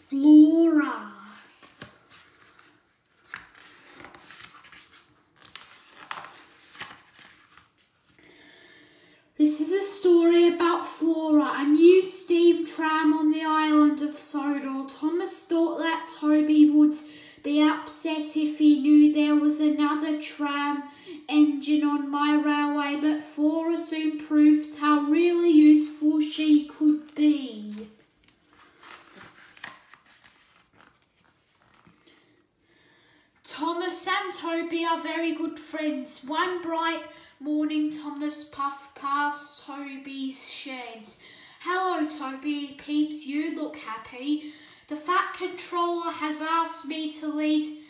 Flora. This is a story about Flora, a new steam tram on the island of Sodor. Thomas thought that Toby would be upset if he knew there was another tram engine on my railway, but Flora soon proved how really useful she could be. Thomas and Toby are very good friends. One bright morning, Thomas puffed past Toby's sheds. "Hello, Toby," peeps, "you look happy. The Fat Controller has asked me to lead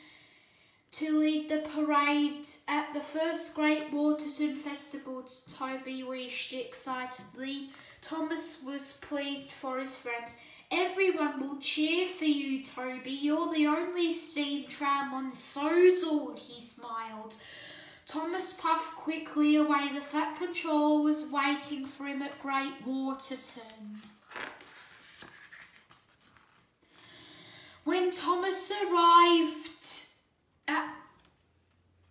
the parade at the first Great Waterton Festival," Toby wished excitedly. Thomas was pleased for his friend. "Everyone will cheer for you, Toby. You're the only steam tram on Sodor," he smiled. Thomas puffed quickly away. The Fat Controller was waiting for him at Great Waterton. When Thomas arrived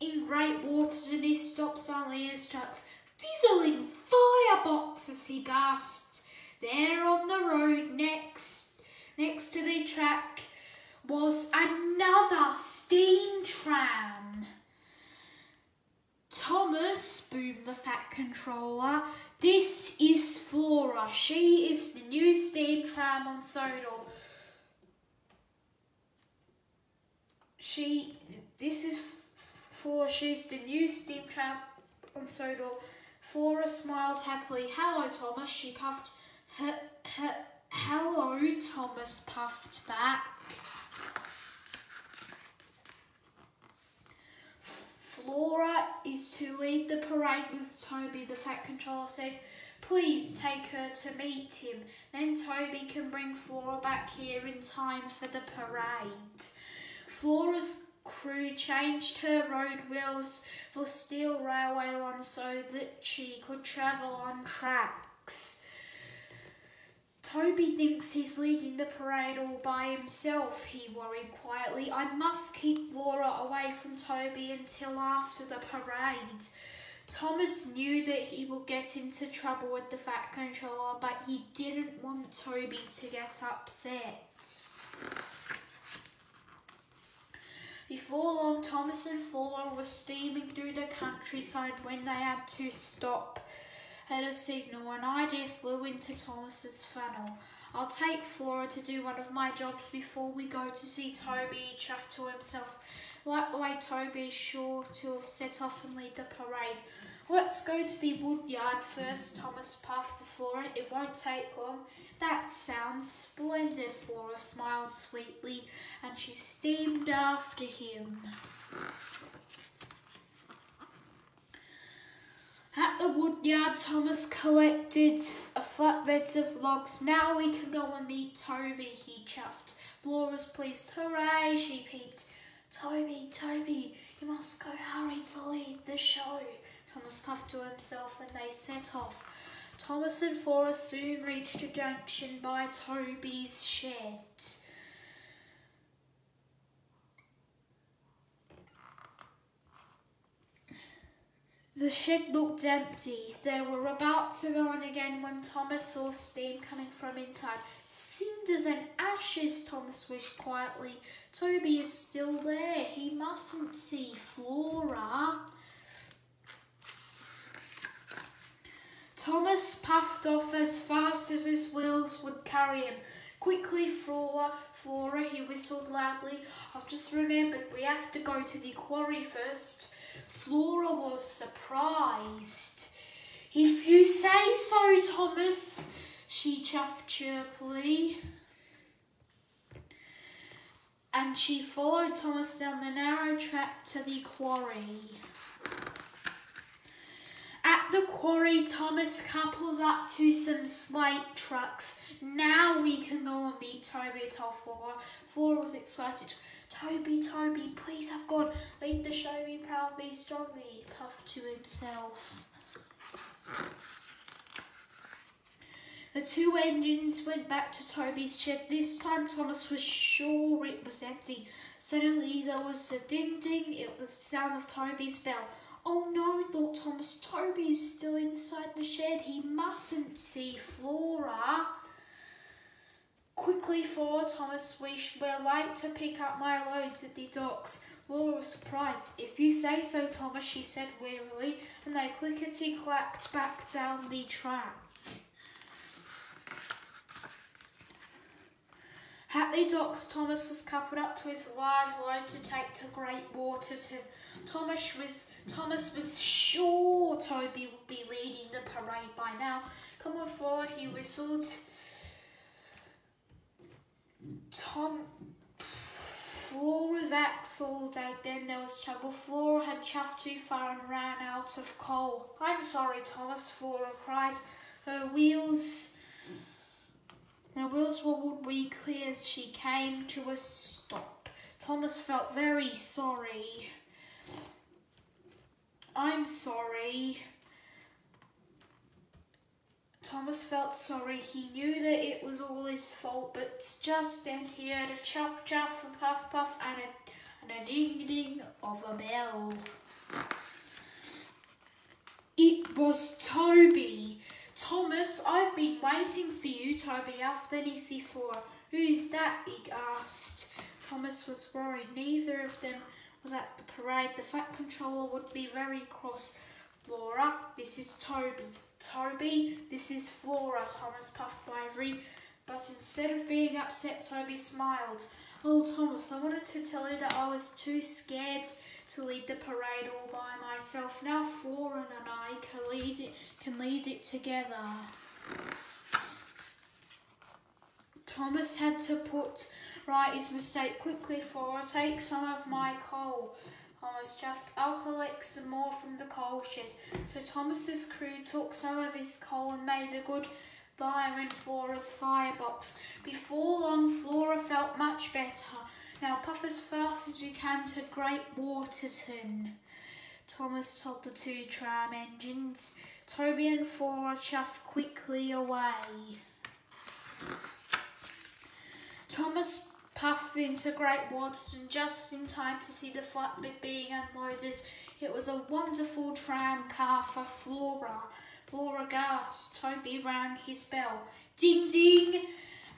in Great Waterton, he stopped suddenly his trucks. "Fizzling fireboxes," he gasped. There on the road next to the track was another steam tram. "Thomas," boomed the Fat Controller, "this is Flora. She is the new steam tram on Sodor. She's the new steam tram on Sodor." Flora smiled happily. "Hello, Thomas," she puffed. "Hello," Thomas puffed back. "Flora is to lead the parade with Toby," the Fat Controller says. "Please take her to meet him. Then Toby can bring Flora back here in time for the parade." Flora's crew changed her road wheels for steel railway ones so that she could travel on tracks. "Toby thinks he's leading the parade all by himself," he worried quietly. "I must keep Flora away from Toby until after the parade." Thomas knew that he would get into trouble with the Fat Controller, but he didn't want Toby to get upset. Before long, Thomas and Flora were steaming through the countryside when they had to stop at a signal. An idea flew into Thomas's funnel. "I'll take Flora to do one of my jobs before we go to see Toby," he chuffed to himself. "Like the way Toby is sure to have set off and lead the parade." "Let's go to the wood yard first," Thomas puffed to Flora. "It won't take long." "That sounds splendid," Flora smiled sweetly, and she steamed after him. At the wood yard, Thomas collected flatbeds of logs. "Now we can go and meet Toby," he chuffed. Flora was pleased. "Hooray," she peeped. Toby, you must go. Hurry to lead the show," Thomas puffed to himself, and they set off. Thomas and Flora soon reached a junction by Toby's shed. The shed looked empty. They were about to go in again when Thomas saw steam coming from inside. "Cinders and ashes," Thomas wished quietly. "Toby is still there. He mustn't see Flora." Thomas puffed off as fast as his wheels would carry him. "Quickly, Flora," he whistled loudly. "I've just remembered we have to go to the quarry first." Flora was surprised. "If you say so, Thomas," she chuffed cheerfully. And she followed Thomas down the narrow track to the quarry. At the quarry, Thomas coupled up to some slate trucks. "Now we can go and meet Toby," told Flora. Flora was excited. Toby, please have God. Lead the show, be proud, be strong," he puffed to himself. The two engines went back to Toby's shed. This time Thomas was sure it was empty. Suddenly there was a ding ding. It was the sound of Toby's bell. Oh no, thought Thomas. Toby is still inside the shed. He mustn't see Flora. Quickly, Flora, Thomas, we're late to pick up my loads at the docks. Flora was surprised. If you say so, Thomas, she said wearily, and they clickety-clacked back down the track. At the docks, Thomas was coupled up to his large load to take to Great Waterton. Thomas was sure Toby would be leading the parade by now. Come on, Flora, he whistled. Flora's axle died. Then there was trouble. Flora had chuffed too far and ran out of coal. I'm sorry, Thomas, Flora cried. Her wheels wobbled weakly as she came to a stop. Thomas felt very sorry. I'm sorry. Thomas felt sorry. He knew that it was all his fault, but just then he heard a chuff chuff, a puff puff, and a ding ding of a bell. It was Toby. Thomas, I've been waiting for you, Toby asked. Then he see Flora. Who's that? He asked. Thomas was worried. Neither of them was at the parade. The Fat Controller would be very cross. Flora, this is Toby. Toby, this is Flora, Thomas puffed bravely. But instead of being upset, Toby smiled. Oh, Thomas, I wanted to tell you that I was too scared to lead the parade all by myself. Now Flora and I can lead it together. Thomas had to put right his mistake. Quickly, Flora, take some of my coal. Thomas chuffed. I'll collect some more from the coal shed. So Thomas's crew took some of his coal and made a good fire in Flora's firebox. Before long, Flora felt much better. Now puff as fast as you can to Great Waterton, Thomas told the two tram engines. Toby and Flora chuffed quickly away. Thomas puffed into Great Waterton just in time to see the flatbed being unloaded. It was a wonderful tram car for Flora. Flora gasped. Toby rang his bell. Ding ding!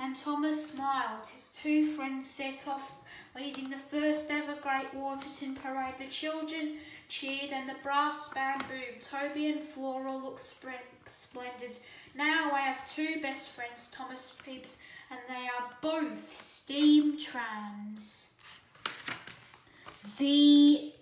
And Thomas smiled. His two friends set off, leading the first ever Great Waterton parade. The children cheered and the brass band boomed. Toby and Flora looked splendid. Now I have two best friends, Thomas peeped, and they are both steam trams. The